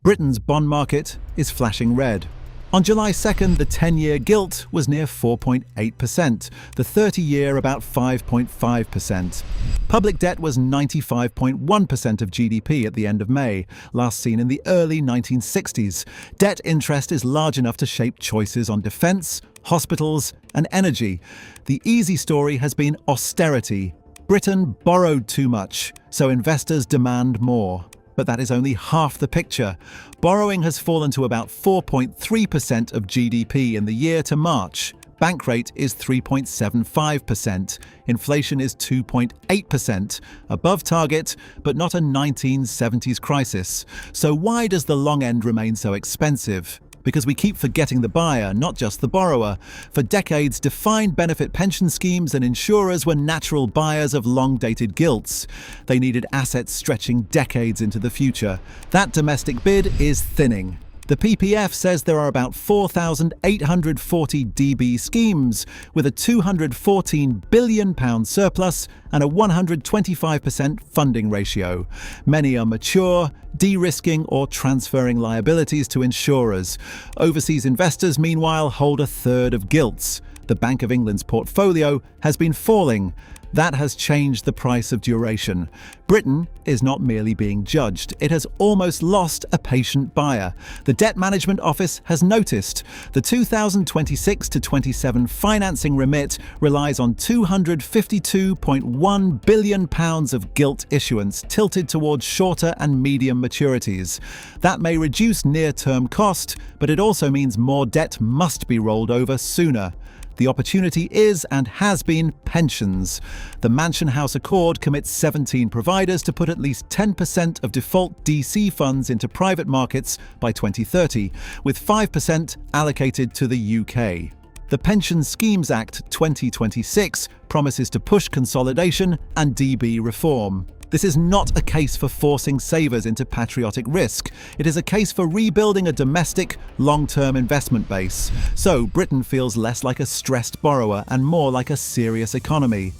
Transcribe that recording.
Britain's bond market is flashing red. On July 2nd, the 10-year gilt was near 4.8%, the 30-year about 5.5%. Public debt was 95.1% of GDP at the end of May, last seen in the early 1960s. Debt interest is large enough to shape choices on defence, hospitals, and energy. The easy story has been austerity. Britain borrowed too much, so investors demand more. But that is only half the picture. Borrowing has fallen to about 4.3% of GDP in the year to March. Bank rate is 3.75%. Inflation is 2.8%, above target, but not a 1970s crisis. So why does the long end remain so expensive? Because we keep forgetting the buyer, not just the borrower. For decades, defined benefit pension schemes and insurers were natural buyers of long-dated gilts. They needed assets stretching decades into the future. That domestic bid is thinning. The PPF says there are about 4,840 DB schemes, with a £214 billion surplus and a 125% funding ratio. Many are mature, de-risking or transferring liabilities to insurers. Overseas investors, meanwhile, hold a third of gilts. The Bank of England's portfolio has been falling. That has changed the price of duration. Britain is not merely being judged, it has almost lost a patient buyer. The Debt Management Office has noticed. The 2026 to 27 financing remit relies on £252.1 billion of gilt issuance tilted towards shorter and medium maturities. That may reduce near-term cost, but it also means more debt must be rolled over sooner. The opportunity is and has been pensions. The Mansion House Accord commits 17 providers to put at least 10% of default DC funds into private markets by 2030, with 5% allocated to the UK. The Pension Schemes Act 2026 promises to push consolidation and DB reform. This is not a case for forcing savers into patriotic risk. It is a case for rebuilding a domestic, long-term investment base. So Britain feels less like a stressed borrower and more like a serious economy.